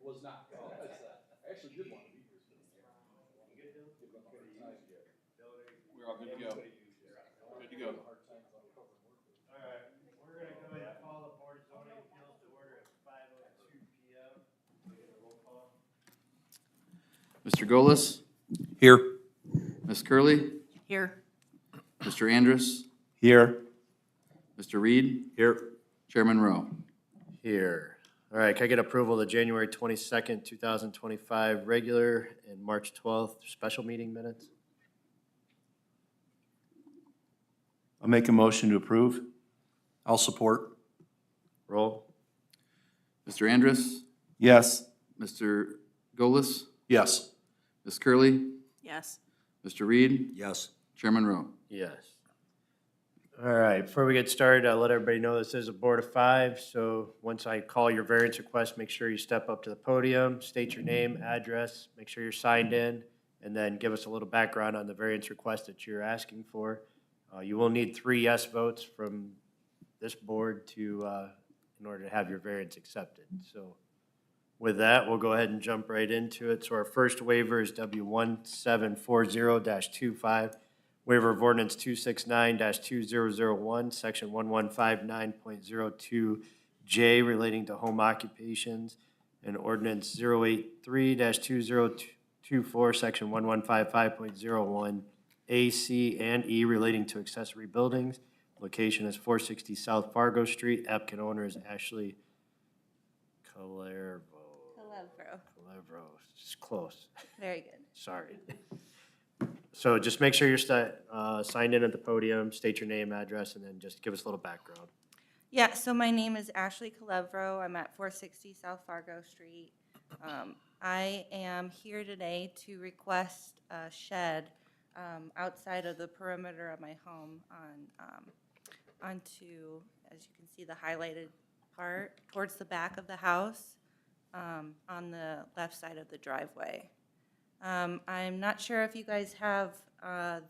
Was not. Oh, I actually did want to be here. We're all good to go. Good to go. All right, we're gonna go ahead and call the Board of Zoning Appeals to order at 5:02 p.m. We get a roll call. Mr. Golis, Here. Ms. Curley, Here. Mr. Andrus, Here. Mr. Reed, Here. Chairman Rowe. Here. All right, can I get approval of the January 22nd, 2025 regular and March 12th special meeting minutes? I'll make a motion to approve. I'll support. Roll. Mr. Andrus, Yes. Mr. Golis, Yes. Ms. Curley, Yes. Mr. Reed, Yes. Chairman Rowe. Yes. All right, before we get started, I'll let everybody know this is a board of five, so once I call your variance request, make sure you step up to the podium, state your name, address, make sure you're signed in, and then give us a little background on the variance request that you're asking for. You will need 3 yes votes from this board in order to have your variance accepted. So with that, we'll go ahead and jump right into it. So our first waiver is W1740-25. Waiver of ordinance 269-2001, section 1159.02J relating to home occupations, and ordinance 083-2024, section 1155.01 A, C, and E relating to accessory buildings. Location is 460 South Fargo Street. Applicant owner is Ashley Calervo. It's close. Very good. Sorry. So just make sure you're signed in at the podium, state your name, address, and then just give us a little background. Yeah, so my name is Ashley Calevro. I'm at 460 South Fargo Street. I am here today to request a shed outside of the perimeter of my home onto, as you can see, the highlighted part towards the back of the house on the left side of the driveway. I'm not sure if you guys have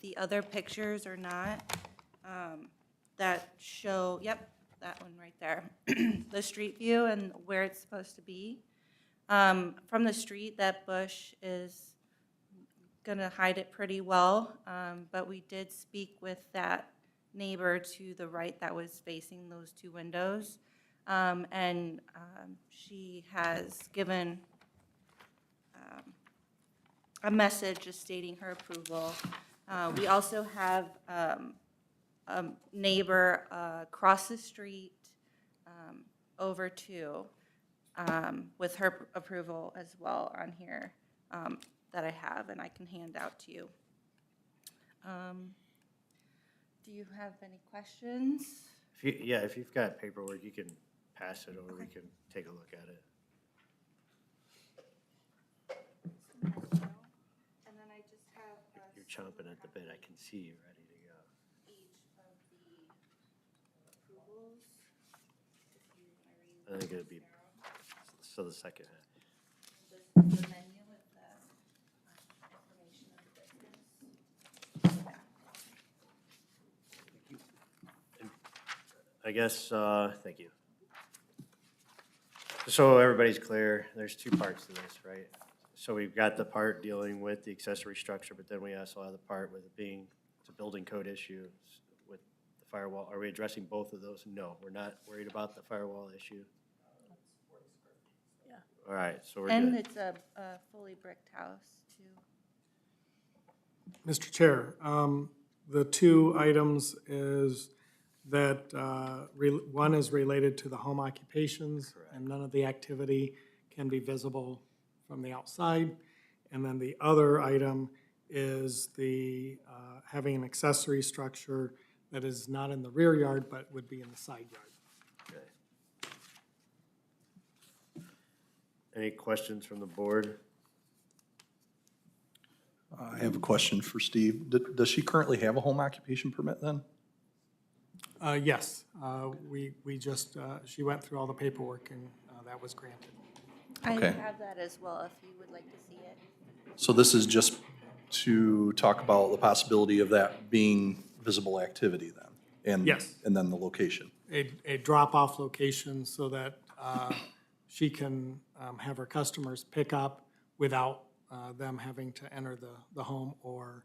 the other pictures or not that show, yep, that one right there, the street view and where it's supposed to be. From the street, that bush is gonna hide it pretty well, but we did speak with that neighbor to the right that was facing those 2 windows, and she has given a message just stating her approval. We also have a neighbor across the street over too with her approval as well on here that I have and I can hand out to you. Do you have any questions? If you've got paperwork, you can pass it over. We can take a look at it. And then I just have You're chomping at the bit. I can see you ready to go. each of the approvals. If you wanna read I think it'd be, so the second half. the menu with the information of the business. I guess, thank you. So everybody's clear, there's 2 parts to this, right? So we've got the part dealing with the accessory structure, but then we also have the part with it being, it's a building code issue with the firewall. Are we addressing both of those? No, we're not worried about the firewall issue. Yeah. All right, so we're And good. it's a fully bricked house too. Mr. Chair, the 2 items is that one is related to the home occupations, Correct. and none of the activity can be visible from the outside. And then the other item is the having an accessory structure that is not in the rear yard, but would be in the side yard. Okay. Any questions from the board? I have a question for Steve. Does she currently have a home occupation permit then? Yes, we just, she went through all the paperwork and that was granted. I Okay. have that as well if you would like to see it. So this is just to talk about the possibility of that being visible activity then? And Yes. And then the location? A drop-off location so that she can have her customers pick up without them having to enter the home or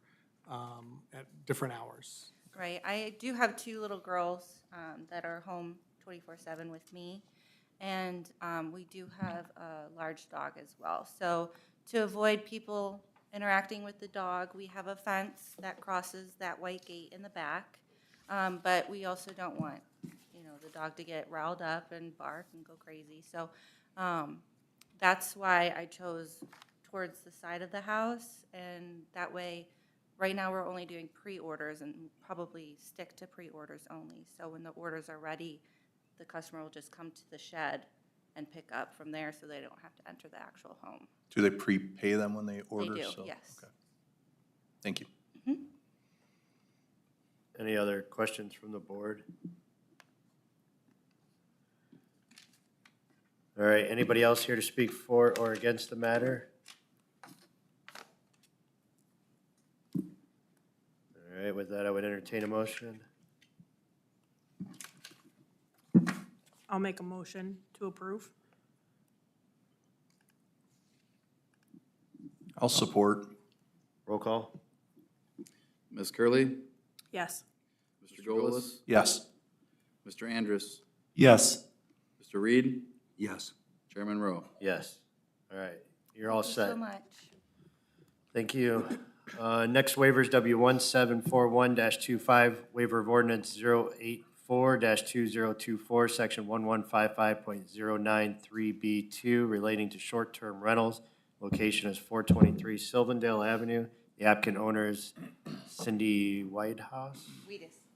at different hours. Right, I do have two little girls that are home 24/7 with me, and we do have a large dog as well. So to avoid people interacting with the dog, we have a fence that crosses that white gate in the back. But we also don't want, the dog to get riled up and bark and go crazy. So that's why I chose towards the side of the house, and that way, right now, we're only doing pre-orders and probably stick to pre-orders only. So when the orders are ready, the customer will just come to the shed and pick up from there so they don't have to enter the actual home. Do they prepay them when they order? do, So- yes. okay. Thank you. Any other questions from the board? All right, anybody else here to speak for or against the matter? All right, with that, I would entertain a motion. I'll make a motion to approve. I'll support. Roll call? Ms. Curley, Yes. Mr. Golis, Yes. Mr. Andrus, Yes. Mr. Reed, Yes. Chairman Rowe. Yes. All right, you're all Thank you set. so much. Thank you. Next waiver is W1741-25, waiver of ordinance 084-2024, section 1155.093B2, relating to short-term rentals. Location is 423 Sylvandale Avenue. The applicant owner is Cindy Whitehouse.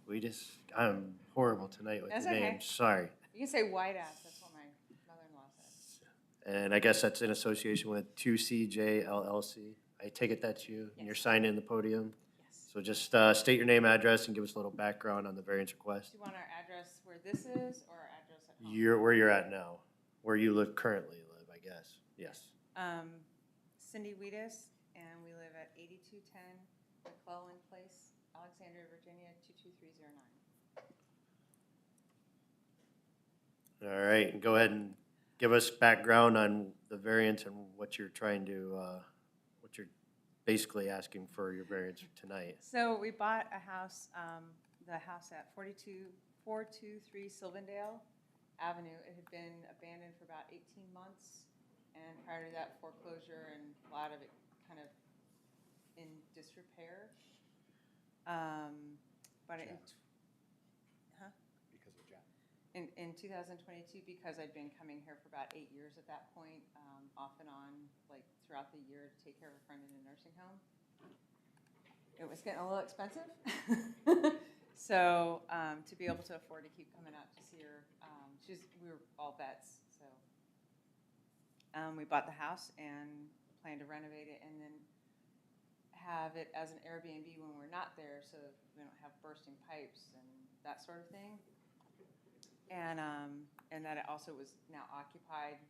Wheatus. I'm horrible tonight with That's the okay. names, sorry. You can say white ass, that's what my mother-in-law said. And I guess that's in association with 2CJ LLC. I take it that's you, and you're Yes. signed in the podium? Yes. So just state your name, address, and give us a little background on the variance request. Do you want our address where this is, or our address at home? Where you're at now, where you currently live, I guess. Yes. Cindy Wheatus, and we live at 8210 McClellan Place, Alexandria, Virginia, 22309. All right, and go ahead and give us background on the variance and what you're trying to, what you're basically asking for your variance tonight. So we bought a house, the house at 423 Sylvandale Avenue. It had been abandoned for about 18 months, and prior to that, foreclosure and a lot of it kind of in disrepair. But in 2022, because I'd been coming here for about 8 years at that point, off and on, like throughout the year, to take care of a friend in a nursing home, it was getting a little expensive. So to be able to afford to keep coming out to see her, we were all vets, so we bought the house and planned to renovate it and then have it as an Airbnb when we're not there, so we don't have bursting pipes and that sort of thing. And that it also was now occupied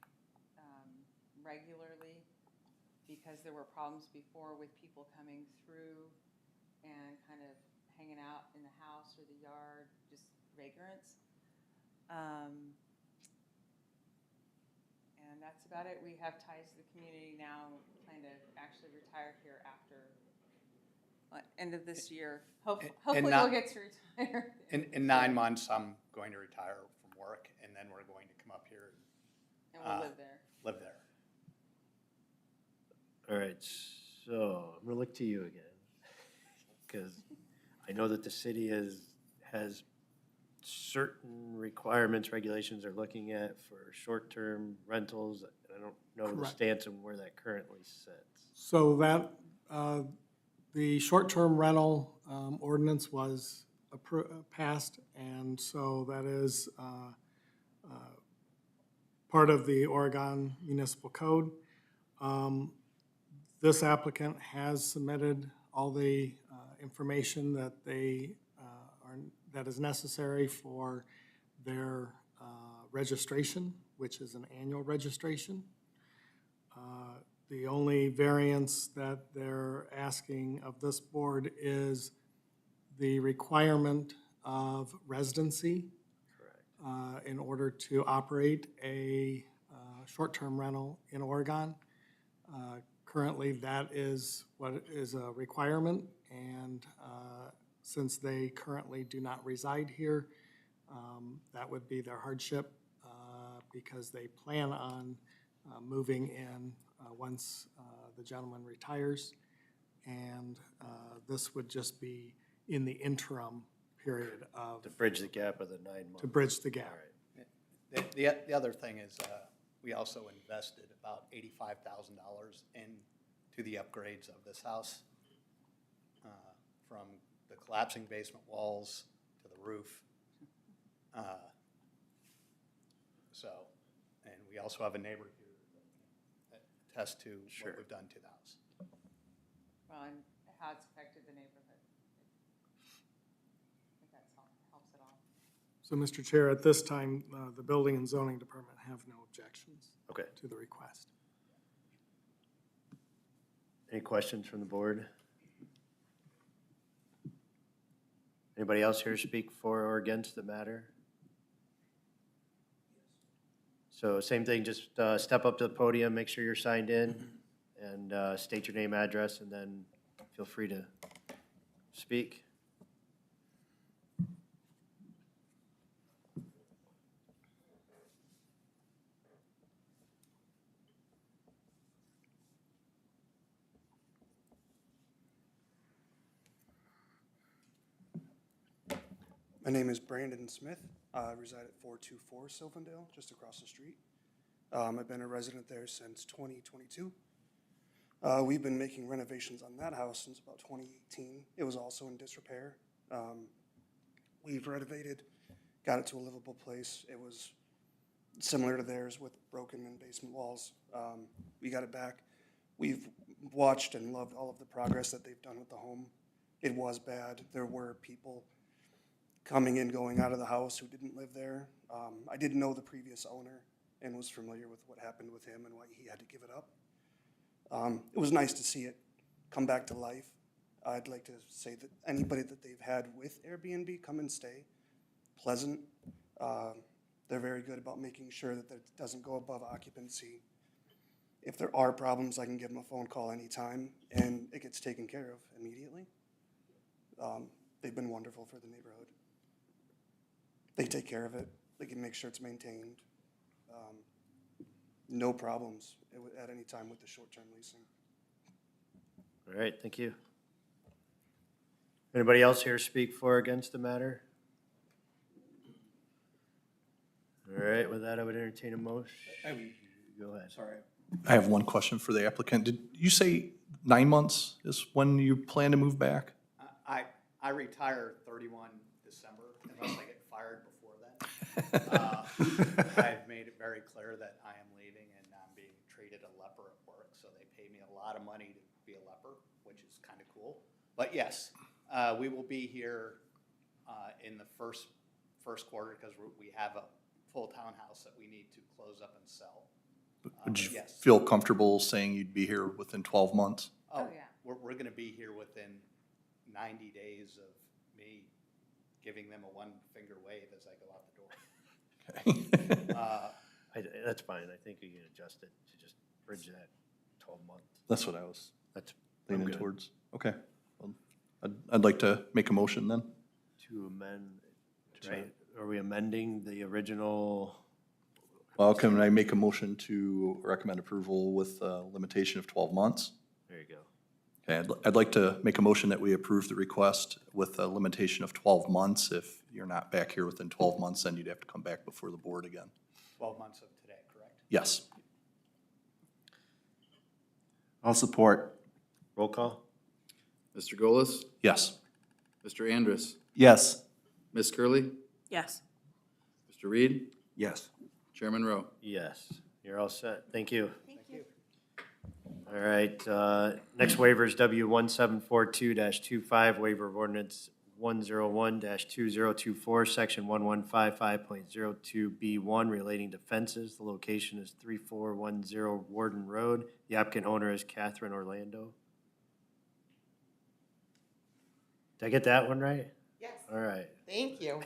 regularly because there were problems before with people coming through and kind of hanging out in the house or the yard, just vagrants. And that's about it. We have ties to the community now, plan to actually retire here after end of this year. Hopefully we'll get to retire. In 9 months, I'm going to retire from work, and then we're going to come up here And we'll live there. and live there. All right, so I'm gonna look to you again, because I know that the city has certain requirements, regulations they're looking at for short-term rentals. I don't know the Correct. stance and where that currently sits. So that, the short-term rental ordinance was passed, and so that is part of the Oregon Municipal Code. This applicant has submitted all the information that that is necessary for their registration, which is an annual registration. The only variance that they're asking of this board is the requirement of residency Correct. in order to operate a short-term rental in Oregon. Currently, that is what is a requirement, and since they currently do not reside here, that would be their hardship because they plan on moving in once the gentleman retires. And this would just be in the interim period of, To bridge the gap of the 9 months. to bridge the gap. All right. The other thing is, we also invested about $85,000 into the upgrades of this house, from the collapsing basement walls to the roof. So, and we also have a neighbor here that attests to Sure. what we've done to the house. Well, and how it's affected the neighborhood. I think that helps at all. So, Mr. Chair, at this time, the Building and Zoning Department have no objections Okay. to the request. Any questions from the board? Anybody else here speak for or against the matter? So same thing, just step up to the podium, make sure you're signed in, and state your name, address, and then feel free to speak. My name is Brandon Smith. I reside at 424 Sylvandale, just across the street. I've been a resident there since 2022. We've been making renovations on that house since about 2018. It was also in disrepair. We've renovated, got it to a livable place. It was similar to theirs with broken and basement walls. We got it back. We've watched and loved all of the progress that they've done with the home. It was bad. There were people coming in, going out of the house who didn't live there. I didn't know the previous owner and was familiar with what happened with him and why he had to give it up. It was nice to see it come back to life. I'd like to say that anybody that they've had with Airbnb come and stay, pleasant. They're very good about making sure that it doesn't go above occupancy. If there are problems, I can give them a phone call anytime and it gets taken care of immediately. They've been wonderful for the neighborhood. They take care of it. They can make sure it's maintained. No problems at any time with the short-term leasing. All right, thank you. Anybody else here speak for or against the matter? All right, with that, I would entertain a motion. Go ahead. Sorry. I have one question for the applicant. Did you say 9 months is when you plan to move back? I retire 31 December unless I get fired before then. I've made it very clear that I am leaving and I'm being treated a leper at work, so they pay me a lot of money to be a leper, which is kind of cool. But yes, we will be here in the first quarter because we have a full townhouse that we need to close up and sell. Would you Yes. feel comfortable saying you'd be here within 12 months? Oh, yeah. We're going to be here within 90 days of me giving them a one-finger wave as I go out the door. Okay. That's fine, I think you can adjust it to just bridge that 12 months. That's what I was That's, I'm leaning good. towards. Okay. Well, I'd like to make a motion then. To amend, right, are we amending the original? Well, can I make a motion to recommend approval with a limitation of 12 months? There you go. Okay, I'd like to make a motion that we approve the request with a limitation of 12 months. If you're not back here within 12 months, then you'd have to come back before the board again. 12 months of today, correct? Yes. I'll support. Roll call? Mr. Golis, Yes. Mr. Andrus, Yes. Ms. Curley, Yes. Mr. Reed, Yes. Chairman Rowe. Yes, you're all set, thank you. Thank you. All right, next waiver is W 1742-25, waiver of ordinance 101-2024, section 1155.02B1 relating to fences. The location is 3410 Warden Road. The applicant owner is Catherine Orlando. Did I get that one right? Yes, All right, thank you.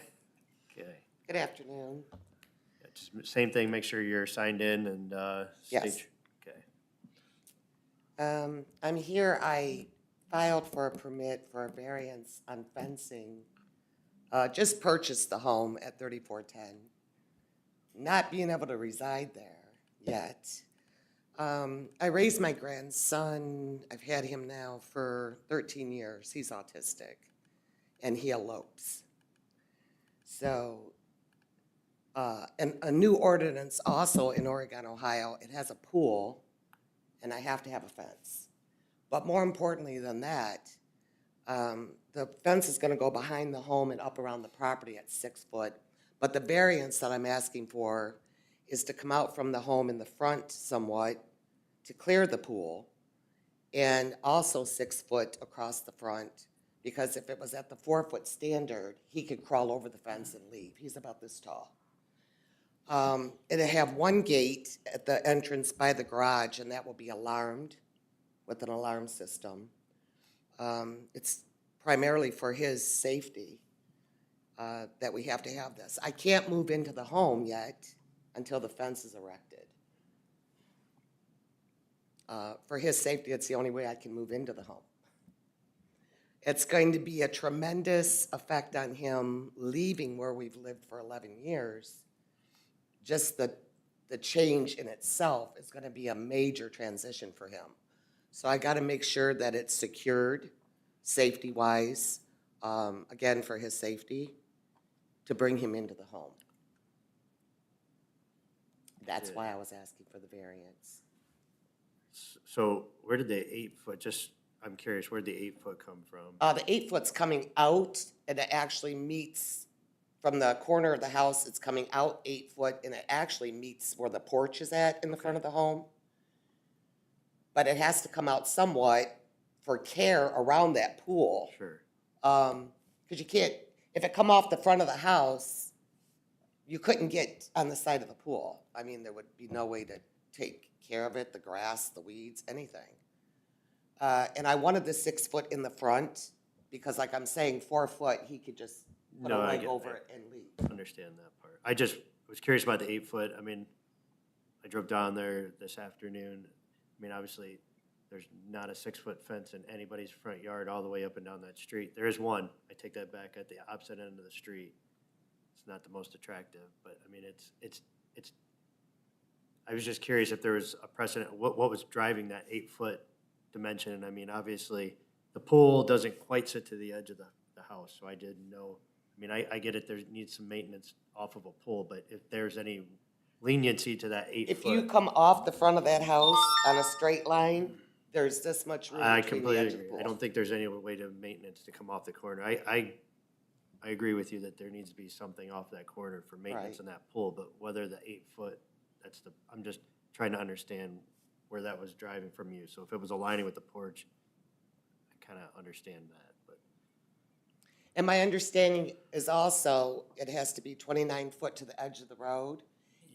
okay. Good afternoon. Got Same thing, make sure you're signed in and, Yes. state, okay. I'm here, I filed for a permit for a variance on fencing. Just purchased the home at 3410. Not being able to reside there yet. I raised my grandson, I've had him now for 13 years. He's autistic, and he elopes. So, and a new ordinance also in Oregon, Ohio, it has a pool, and I have to have a fence. But more importantly than that, the fence is gonna go behind the home and up around the property at 6 foot. But the variance that I'm asking for is to come out from the home in the front somewhat, to clear the pool, and also 6 foot across the front, because if it was at the 4 foot standard, he could crawl over the fence and leave. He's about this tall. It'll have one gate at the entrance by the garage, and that will be alarmed with an alarm system. It's primarily for his safety that we have to have this. I can't move into the home yet until the fence is erected. For his safety, it's the only way I can move into the home. It's going to be a tremendous effect on him leaving where we've lived for 11 years. Just the change in itself is going to be a major transition for him. So I got to make sure that it's secured, safety-wise, again, for his safety, to bring him into the home. That's why I was asking for the variance. So where did the 8 foot, just, I'm curious, where did the 8 foot come from? The 8 foot's coming out, and it actually meets from the corner of the house. It's coming out 8 foot, and it actually meets where the porch is at in the front of the home. But it has to come out somewhat for care around that pool. Sure. Because you can't, if it come off the front of the house, you couldn't get on the side of the pool. I mean, there would be no way to take care of it, the grass, the weeds, anything. And I wanted the 6 foot in the front, because like I'm saying, 4 foot, he could just put a leg over it and leave. Understand that part. I just was curious about the 8 foot. I mean, I drove down there this afternoon. I mean, obviously, there's not a 6 foot fence in anybody's front yard all the way up and down that street. There is one, I take that back, at the opposite end of the street. It's not the most attractive, but I mean, it's, I was just curious if there was a precedent, what was driving that 8 foot dimension? And I mean, obviously, the pool doesn't quite sit to the edge of the house, so I didn't know. I mean, I get it, there needs some maintenance off of a pool, but if there's any leniency to that 8 foot. If you come off the front of that house on a straight line, there's this much room I between the completely edge of the agree. pool. I don't think there's any way to maintenance to come off the corner. I agree with you that there needs to be something off that corner for maintenance Right. in that pool, but whether the 8 foot, I'm just trying to understand where that was driving from you. So if it was aligning with the porch, I kind of understand that, but. And my understanding is also, it has to be 29 foot to the edge of the road.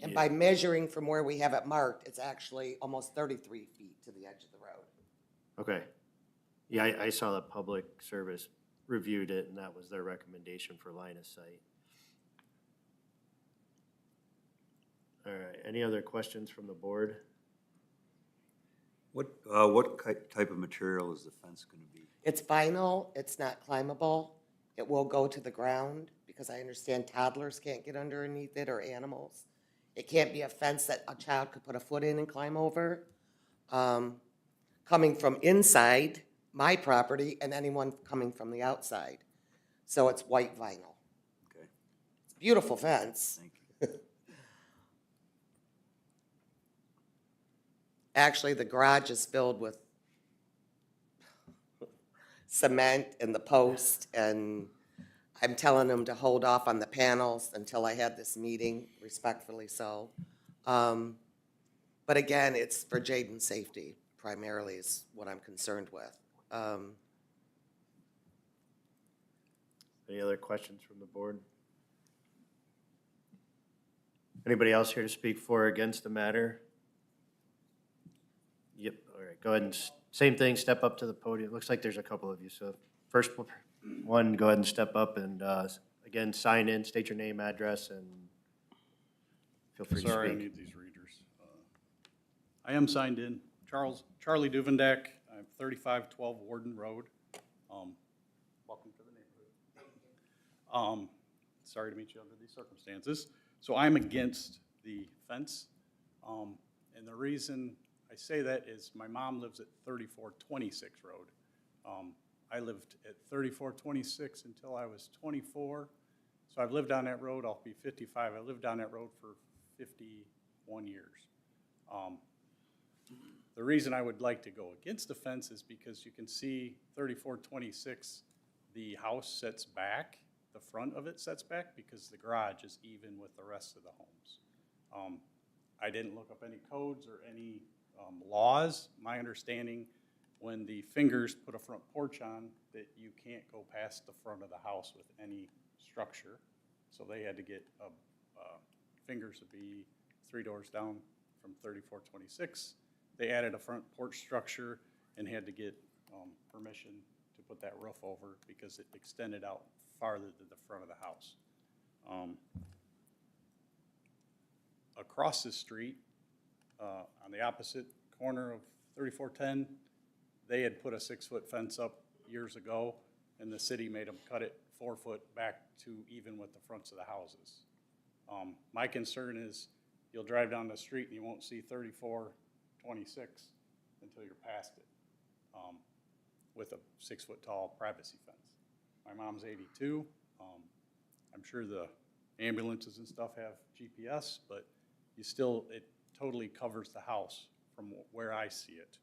And by measuring from where we have it marked, it's actually almost 33 feet to the edge of the road. Okay. Yeah, I saw the public service reviewed it, and that was their recommendation for line of sight. All right, any other questions from the board? What type of material is the fence gonna be? It's vinyl, it's not climbable. It will go to the ground, because I understand toddlers can't get underneath it, or animals. It can't be a fence that a child could put a foot in and climb over. Coming from inside my property and anyone coming from the outside. So it's white vinyl. Okay, It's a beautiful fence. thank you. Actually, the garage is filled with cement and the post, and I'm telling them to hold off on the panels until I had this meeting, respectfully so. But again, it's for Jaden's safety primarily is what I'm concerned with. Any other questions from the board? Anybody else here to speak for or against the matter? Yep, all right, go ahead and, same thing, step up to the podium. Looks like there's a couple of you, so first one, go ahead and step up and, again, sign in, state your name, address, and feel free to Sorry, I speak. need these readers. I am signed in. Charlie Duvendak, I'm 3512 Warden Road. Welcome to the neighborhood. Sorry to meet you under these circumstances. So I'm against the fence. And the reason I say that is my mom lives at 3426 Road. I lived at 3426 until I was 24. So I've lived on that road, I'll be 55. I lived on that road for 51 years. The reason I would like to go against the fence is because you can see 3426, the house sets back, the front of it sets back because the garage is even with the rest of the homes. I didn't look up any codes or any laws. My understanding, when the Fingers put a front porch on, that you can't go past the front of the house with any structure. So they had to get, Fingers would be 3 doors down from 3426. They added a front porch structure and had to get permission to put that roof over because it extended out farther than the front of the house. Across the street, on the opposite corner of 3410, they had put a 6-foot fence up years ago, and the city made them cut it 4 foot back to even with the fronts of the houses. My concern is you'll drive down the street and you won't see 3426 until you're past it, with a 6-foot tall privacy fence. My mom's 82. I'm sure the ambulances and stuff have GPS, but you still, it totally covers the house from where I see it.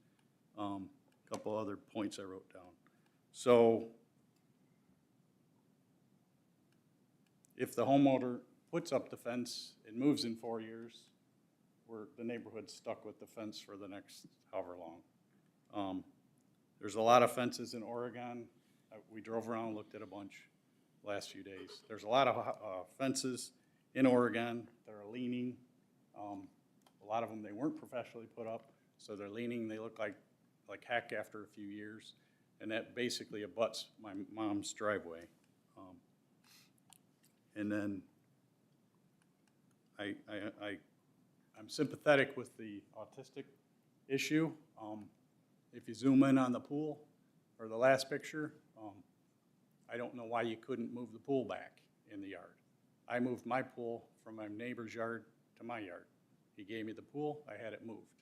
Couple other points I wrote down. So if the homeowner puts up the fence and moves in 4 years, the neighborhood's stuck with the fence for the next however long. There's a lot of fences in Oregon. We drove around, looked at a bunch last few days. There's a lot of fences in Oregon that are leaning. A lot of them, they weren't professionally put up, so they're leaning. They look like heck after a few years, and that basically abuts my mom's driveway. And then I'm sympathetic with the autistic issue. If you zoom in on the pool, or the last picture, I don't know why you couldn't move the pool back in the yard. I moved my pool from my neighbor's yard to my yard. He gave me the pool, I had it moved.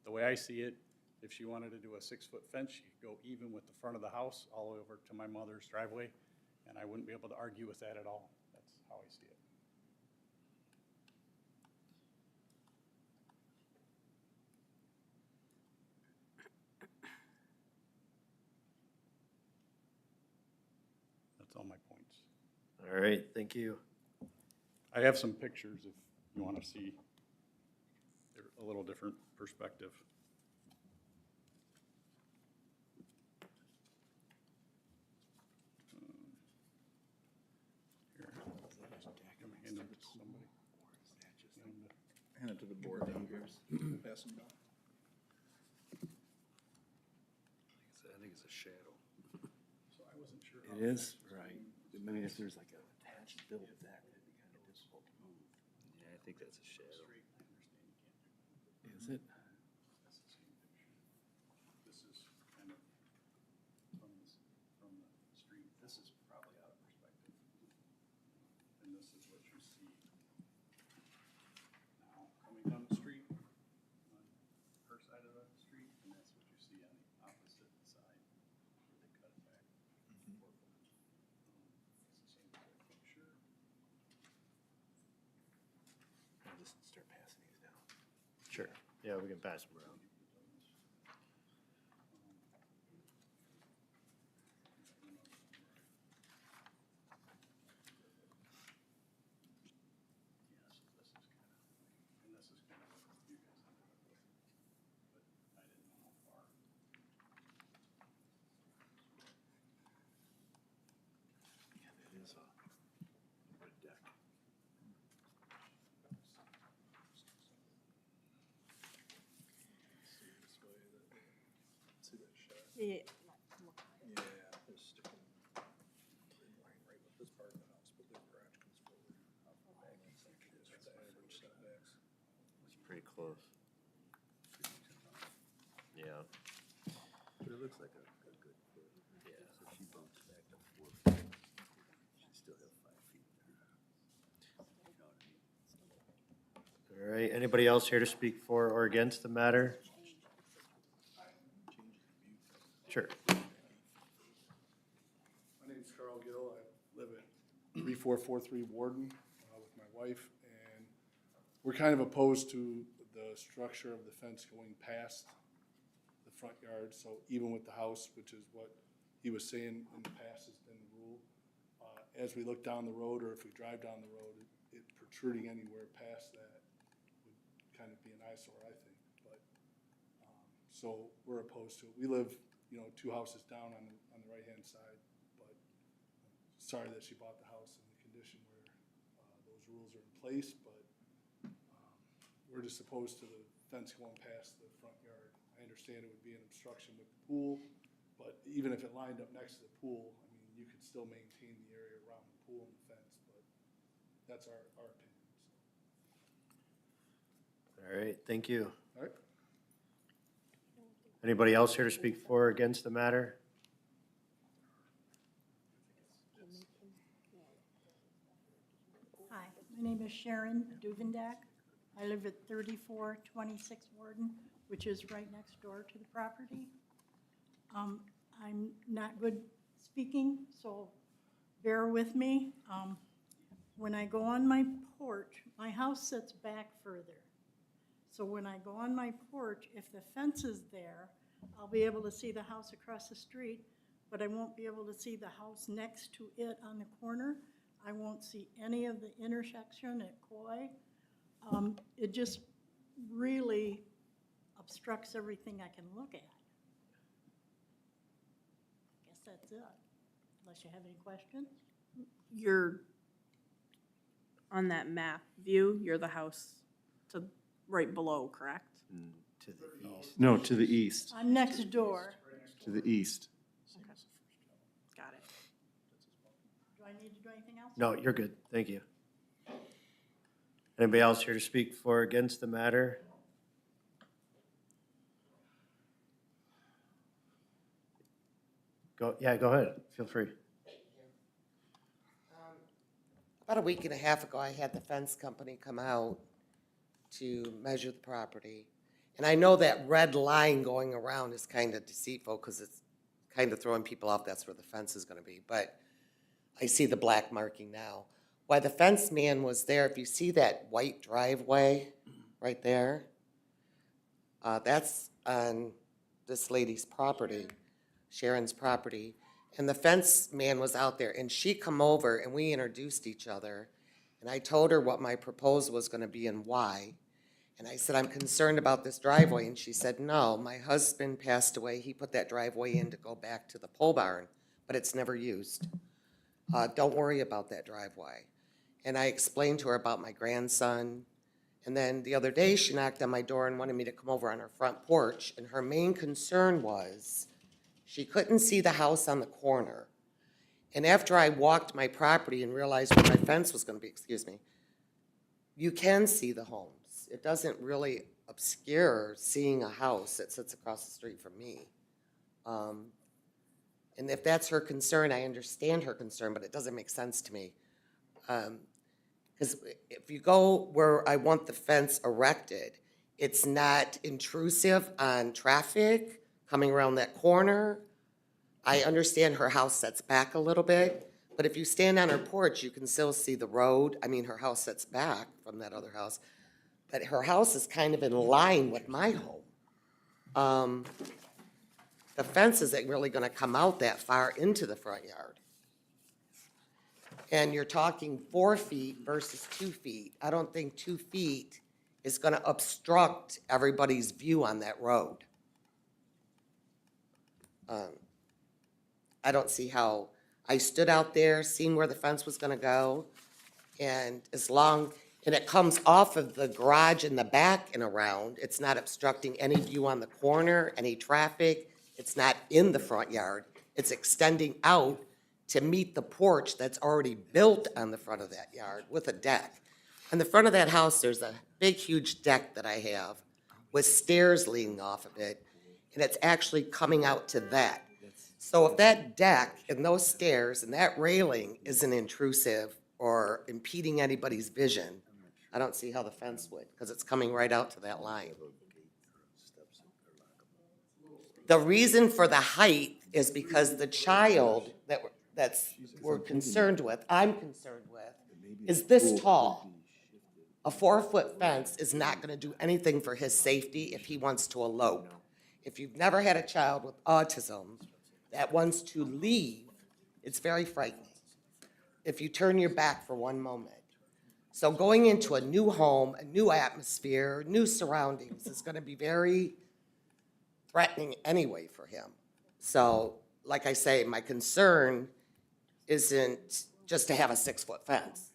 The way I see it, if she wanted to do a 6-foot fence, she could go even with the front of the house all the way over to my mother's driveway, and I wouldn't be able to argue with that at all. That's how I see it. That's all my points. All right, thank you. I have some pictures if you want to see. They're a little different perspective. Here. Hand them to somebody. Hand it to the board down here. Pass them down. I think it's a shadow. So I wasn't sure. It is, right. I mean, if there's like a attached bill with that, it'd be kind of difficult to move. Yeah, I think that's a shadow. Is it? That's the same picture. This is kind of from the street. This is probably out of perspective. And this is what you see now coming down the street on her side of the street, and that's what you see on the opposite side where they cut it back. It's the same exact picture. I'll just start passing these down. Sure. Yeah, we can pass them around. Yeah, that is a wood deck. See that shot? Yeah. Yeah, they're sticking in line right with this part of the house, but the garage comes forward. How far back do you think it is from the average pretty close. Yeah. But it looks like a good foot. Yeah. So she bumps back to 4 feet. She still has 5 feet there. You know what I mean? All right, anybody else here to speak for or against the matter? Sure. My name's Carl Gill. I live at 3443 Warden with my wife, and we're kind of opposed to the structure of the fence going past the front yard. So even with the house, which is what he was saying in the past has been the rule, as we look down the road, or if we drive down the road, it protruding anywhere past that would kind of be an eyesore, I think. But so we're opposed to it. We live, 2 houses down on the right-hand side, but sorry that she bought the house in the condition where those rules are in place, but we're just opposed to the fence going past the front yard. I understand it would be an obstruction with the pool, but even if it lined up next to the pool, I mean, you could still maintain the area around the pool and the fence, but that's our opinion. So. All right, thank you. All right. Anybody else here to speak for or against the matter? Hi, my name is Sharon Duvendak. I live at 3426 Warden, which is right next door to the property. I'm not good speaking, so bear with me. When I go on my porch, my house sits back further. So when I go on my porch, if the fence is there, I'll be able to see the house across the street, but I won't be able to see the house next to it on the corner. I won't see any of the intersection at Coy. It just really obstructs everything I can look at. I guess that's it, unless you have any questions. You're, on that map view, you're the house to right below, correct? To the east. No, to the east. I'm next door. To the east. Okay. Got it. Do I need to do anything else? No, you're good, thank you. Anybody else here to speak for or against the matter? Go ahead, feel free. About a week and a half ago, I had the fence company come out to measure the property. And I know that red line going around is kind of deceitful because it's kind of throwing people off. That's where the fence is going to be. But I see the black marking now. While the fence man was there, if you see that white driveway right there, that's on this lady's property, Sharon's property. And the fence man was out there, and she come over, and we introduced each other. And I told her what my proposal was going to be and why. And I said, I'm concerned about this driveway. And she said, no, my husband passed away. He put that driveway in to go back to the pole barn, but it's never used. Don't worry about that driveway. And I explained to her about my grandson. And then the other day, she knocked on my door and wanted me to come over on her front porch. And her main concern was she couldn't see the house on the corner. And after I walked my property and realized where my fence was going to be, you can see the homes. It doesn't really obscure seeing a house that sits across the street from me. And if that's her concern, I understand her concern, but it doesn't make sense to me. Because if you go where I want the fence erected, it's not intrusive on traffic coming around that corner. I understand her house sets back a little bit, but if you stand on her porch, you can still see the road. I mean, her house sets back from that other house, but her house is kind of in line with my home. The fence isn't really going to come out that far into the front yard. And you're talking 4 feet versus 2 feet. I don't think 2 feet is going to obstruct everybody's view on that road. I don't see how. I stood out there, seeing where the fence was going to go, and and it comes off of the garage in the back and around. It's not obstructing any view on the corner, any traffic. It's not in the front yard. It's extending out to meet the porch that's already built on the front of that yard with a deck. On the front of that house, there's a big, huge deck that I have with stairs leading off of it, and it's actually coming out to that. So if that deck and those stairs and that railing isn't intrusive or impeding anybody's vision, I don't see how the fence would, because it's coming right out to that line. The reason for the height is because the child we're concerned with, I'm concerned with, is this tall. A 4-foot fence is not gonna do anything for his safety if he wants to elope. If you've never had a child with autism that wants to leave, it's very frightening if you turn your back for one moment. So going into a new home, a new atmosphere, new surroundings is gonna be very threatening anyway for him. So, like I say, my concern isn't just to have a 6-foot fence.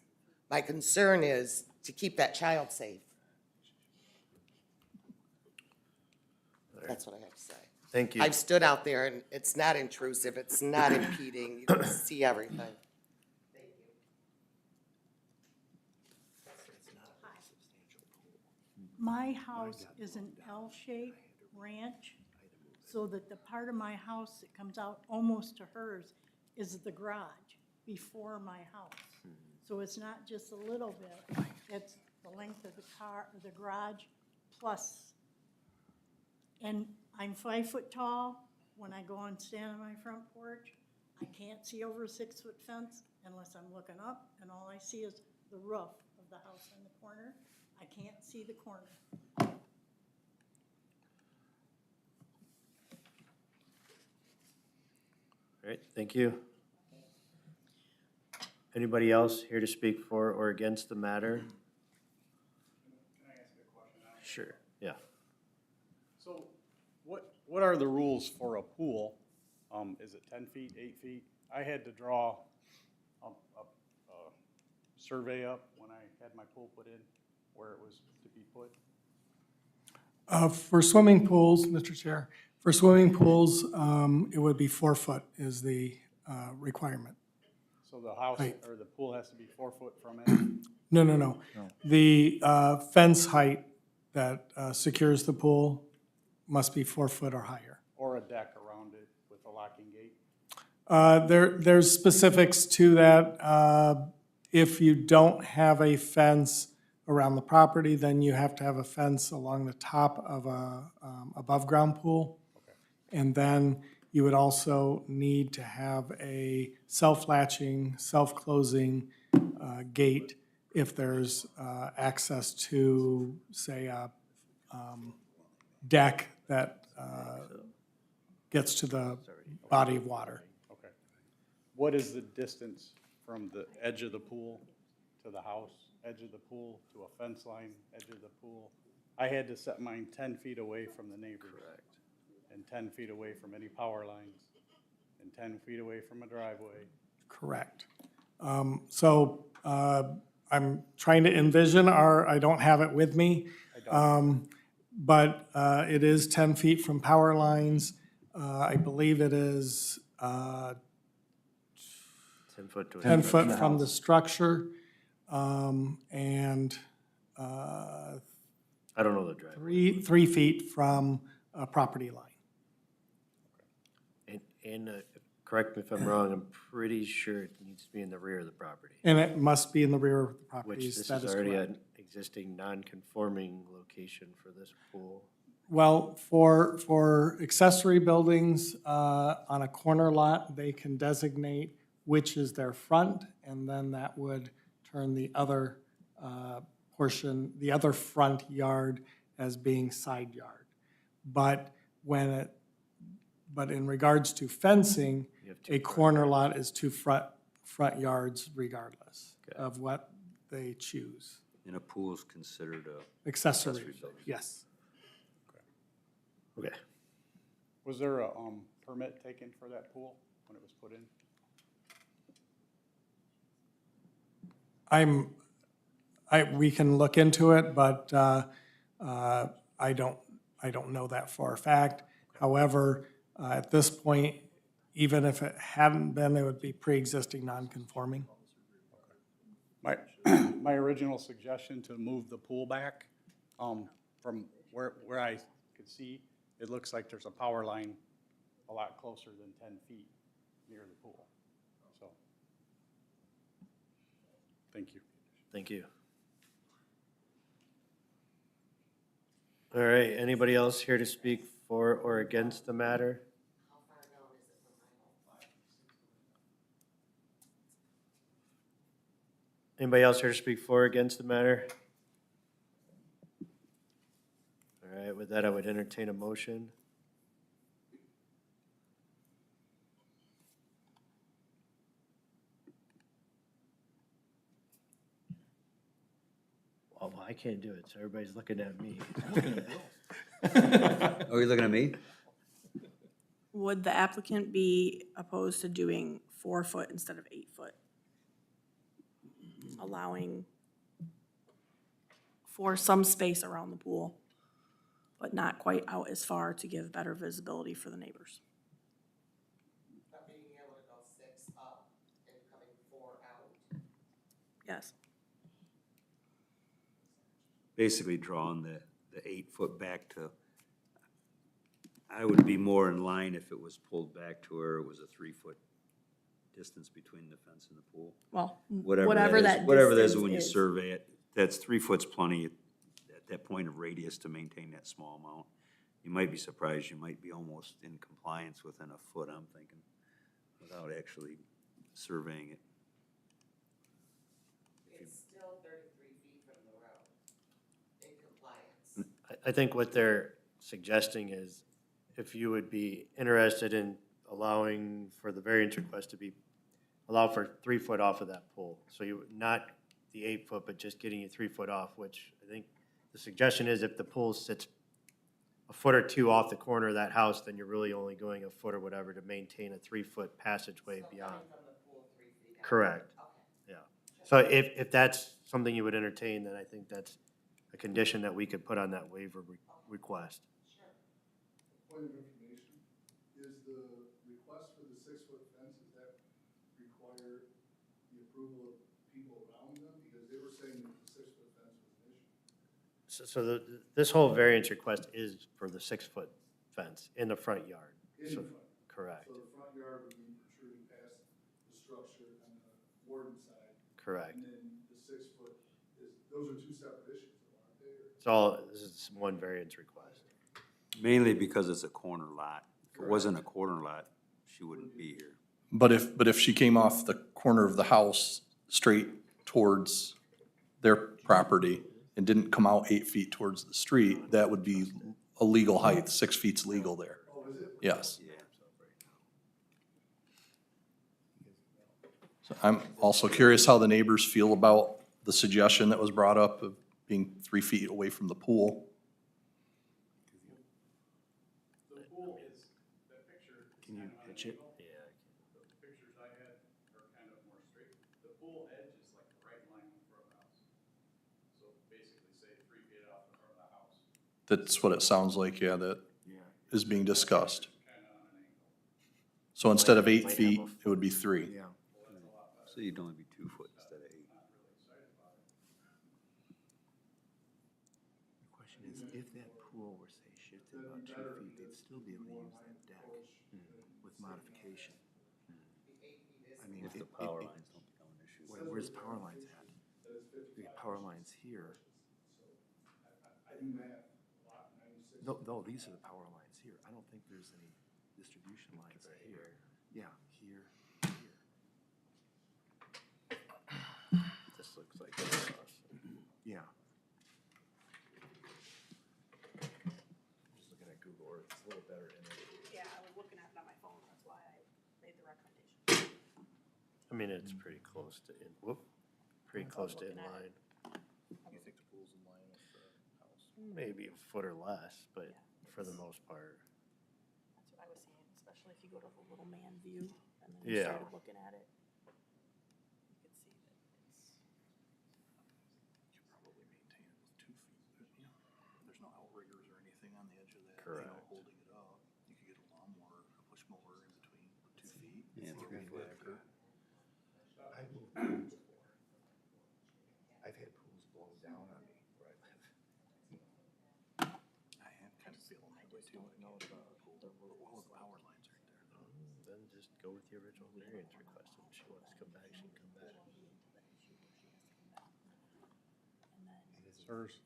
My concern is to keep that child safe. That's what I have to say. Thank you. I've stood out there and it's not intrusive, it's not impeding, you can see everything. My house is an L-shaped ranch, so that the part of my house that comes out almost to hers is the garage before my house. So it's not just a little bit, it's the length of the car, or the garage, plus. And I'm 5 foot tall. When I go and stand on my front porch, I can't see over a 6-foot fence unless I'm looking up, and all I see is the roof of the house in the corner. I can't see the corner. All right, thank you. Anybody else here to speak for or against the matter? Can I ask a question? Sure, yeah. So what are the rules for a pool? Is it 10 feet, 8 feet? I had to draw a survey up when I had my pool put in, where it was to be put. For swimming pools, Mr. Chair, for swimming pools, it would be 4 foot is the requirement. So the house Height. or the pool has to be 4 foot from it? No. The fence height that secures the pool must be 4 foot or higher. Or a deck around it with a locking gate? There's specifics to that. If you don't have a fence around the property, then you have to have a fence along the top of a above-ground pool. Okay. And then you would also need to have a self-latching, self-closing gate if there's access to, say, a deck that gets to the body of water. Okay. What is the distance from the edge of the pool to the house, edge of the pool to a fence line, edge of the pool? I had to set mine 10 feet away from the neighbors. Correct. And 10 feet away from any power lines, and 10 feet away from a driveway. Correct. So I'm trying to envision I don't have it with me. But it is 10 feet from power lines. I believe it is 10 foot to 10 foot from the structure. And I don't know the driveway. 3 feet from a property line. And correct me if I'm wrong, I'm pretty sure it needs to be in the rear of the property. And it must be in the rear of the Which properties. this That is is already correct. an existing non-conforming location for this pool. Well, for accessory buildings on a corner lot, they can designate which is their front, and then that would turn the other portion, the other front yard as being side yard. But in regards to fencing, a corner lot is 2 front yards regardless of what they choose. And a pool is considered a Accessory, building. yes. Okay. Was there a permit taken for that pool when it was put in? We can look into it, but I don't know that for a fact. However, at this point, even if it hadn't been, it would be pre-existing non-conforming. My original suggestion to move the pool back From where I could see, it looks like there's a power line a lot closer than 10 feet near the pool. So, thank you. Thank you. All right, anybody else here to speak for or against the matter? Anybody else here to speak for or against the matter? All right, with that, I would entertain a motion. Oh, well, I can't do it, so everybody's looking at me. Oh, you're looking at me? Would the applicant be opposed to doing 4 foot instead of 8 foot? Allowing for some space around the pool, but not quite out as far to give better visibility for the neighbors. But being able to go 6 up and coming 4 out. Yes. Basically drawing the 8 foot back to, I would be more in line if it was pulled back to where it was a 3 foot distance between the fence and the pool. Well, Whatever that whatever that is distance when you is. survey it, that's 3 foot's plenty at that point of radius to maintain that small amount. You might be surprised, you might be almost in compliance within a foot, I'm thinking, without actually surveying it. It's still 33 feet from the road in compliance. I think what they're suggesting is if you would be interested in allowing for the variance request to be, allow for 3 foot off of that pool. So you, not the 8 foot, but just getting you 3 foot off, which I think the suggestion is if the pool sits a foot or two off the corner of that house, then you're really only going a foot or whatever to maintain a 3 foot passageway beyond. Coming from the pool 3 feet out. Correct. Okay. Yeah. So if that's something you would entertain, then I think that's a condition that we could put on that waiver request. Sure. Point of information, is the request for the 6-foot fence, does that require the approval of people around them? Because they were saying that the 6-foot fence was an issue. So this whole variance request is for the 6 foot fence in the front yard. In So- the front. Correct, So the front yard would be protruding past the structure on the Warden side. correct. And then the 6-foot those are 2 separate issues, aren't they? It's all, this is one variance request. Mainly because it's a corner lot. If it wasn't a corner lot, she wouldn't be here. But if she came off the corner of the house straight towards their property and didn't come out 8 feet towards the street, that would be a legal height. 6 feet's legal there. Oh, is it? Yes. Yeah. So I'm also curious how the neighbors feel about the suggestion that was brought up of being 3 feet away from the pool. The pool is, that picture is Can you kind of on an pitch it? angle. Yeah. The pictures I had are kind of more straight. The pool edge is like the right line in front of the house. So basically say 3 feet off the front of the house. That's what it sounds like, yeah, that is being discussed. Kind of on an angle. So instead of 8 feet, it would be 3. Yeah. So you'd only be 2 foot instead of 8. The question is, if that pool were, say, shifted about 2 feet, they'd still be able to use that deck with modification. I mean, If the power lines don't become an issue. Where's the power lines at? We got power lines here. I do math, lot 96. No, these are the power lines here. I don't think there's any distribution lines here. Yeah, here, here. This looks like this. Yeah. Just looking at Google Earth, it's a little better image. Yeah, I was looking at it on my phone, that's why I made the recommendation. I mean, it's pretty close to, pretty close to in line. You think the pool's in line with the house? Maybe a foot or less, but for the most part. That's what I was seeing, especially if you go to the little man view and then you Yeah. started looking at it. You could see that it's. You probably maintain it with 2 feet, but, you know, there's no outriggers or anything on the edge of that, Correct. holding it up. You could get a lawnmower, a push mower in between 2 feet. Yeah, 3 foot. I've moved pools before. I've had pools blown down on me where I live. Then just go with the original variance request. If she wants to come back, she can come back. Sirs,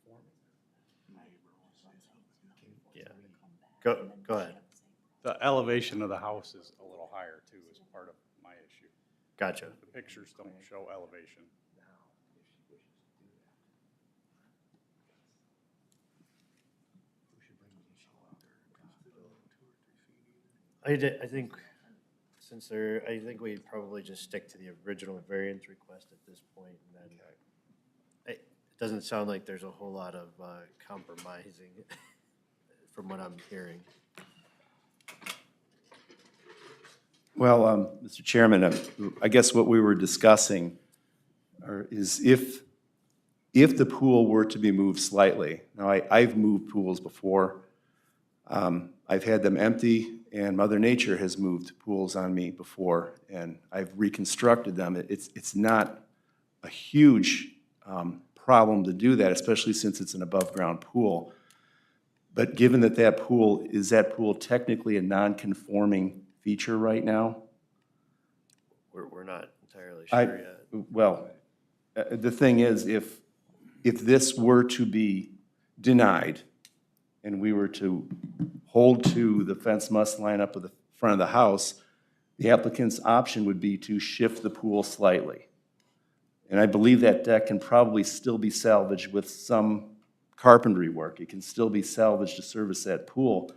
Yeah. Go ahead. the elevation of the house is a little higher too, is part of my issue. Gotcha. The pictures don't show elevation. I think, I think we probably just stick to the original variance request at this point, and then it doesn't sound like there's a whole lot of compromising from what I'm hearing. Well, Mr. Chairman, I guess what we were discussing is if the pool were to be moved slightly. Now, I've moved pools before. I've had them empty, and Mother Nature has moved pools on me before, and I've reconstructed them. It's not a huge problem to do that, especially since it's an above-ground pool. But given that is that pool technically a non-conforming feature right now? We're not entirely sure yet. Well, the thing is, if this were to be denied, and we were to hold to the fence must line up with the front of the house, the applicant's option would be to shift the pool slightly. And I believe that deck can probably still be salvaged with some carpentry work. It can still be salvaged to service that pool.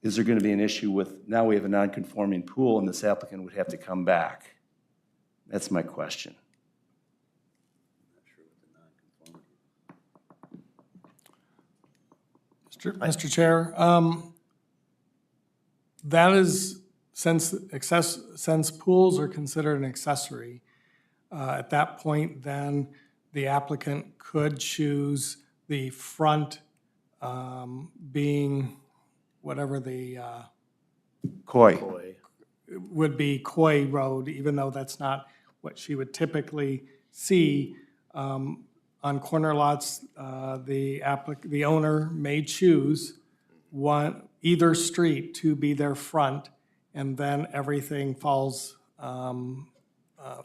Is there going to be an issue with, now we have a non-conforming pool and this applicant would have to come back? That's my question. Mr. Chair, that is, since pools are considered an accessory, at that point, then the applicant could choose the front being whatever the Koi. would be Koi Road, even though that's not what she would typically see. On corner lots, the owner may choose either street to be their front, and then everything falls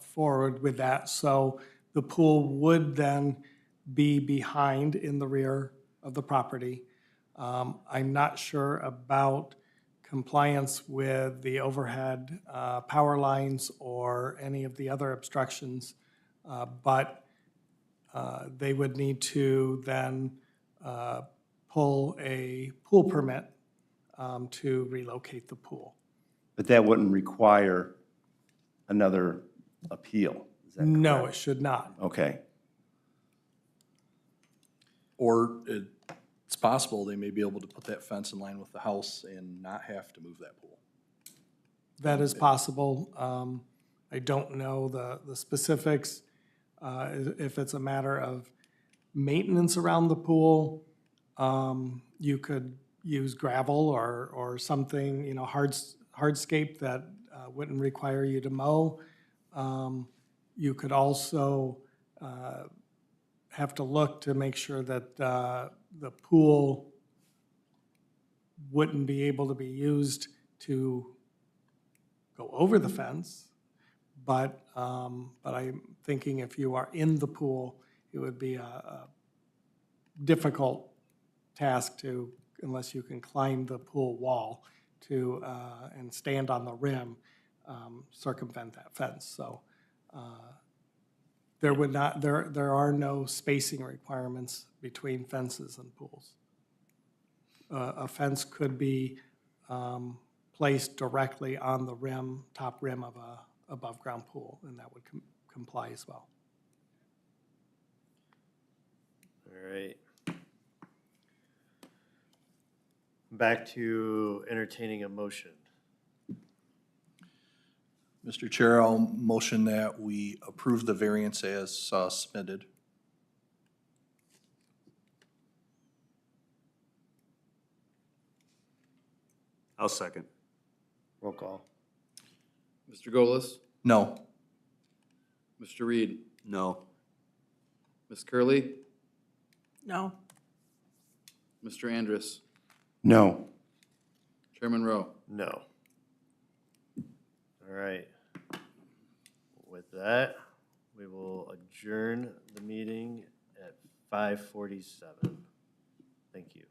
forward with that. So the pool would then be behind in the rear of the property. I'm not sure about compliance with the overhead power lines or any of the other obstructions, but they would need to then pull a pool permit to relocate the pool. But that wouldn't require another appeal, is that correct? No, it should not. Okay. Or it's possible they may be able to put that fence in line with the house and not have to move that pool. That is possible. I don't know the specifics. If it's a matter of maintenance around the pool, you could use gravel or something, hardscape that wouldn't require you to mow. You could also have to look to make sure that the pool wouldn't be able to be used to go over the fence. But I'm thinking if you are in the pool, it would be a difficult task unless you can climb the pool wall and stand on the rim, circumvent that fence. So there are no spacing requirements between fences and pools. A fence could be placed directly on the top rim of a above-ground pool, and that would comply as well. All right. Back to entertaining a motion. Mr. Chair, I'll motion that we approve the variance as submitted. I'll second. Roll call. Mr. Golis? No. Mr. Reed? No. Ms. Curley? No. Mr. Andrus? No. Chairman Rowe. No. All right. With that, we will adjourn the meeting at 5:47. Thank you.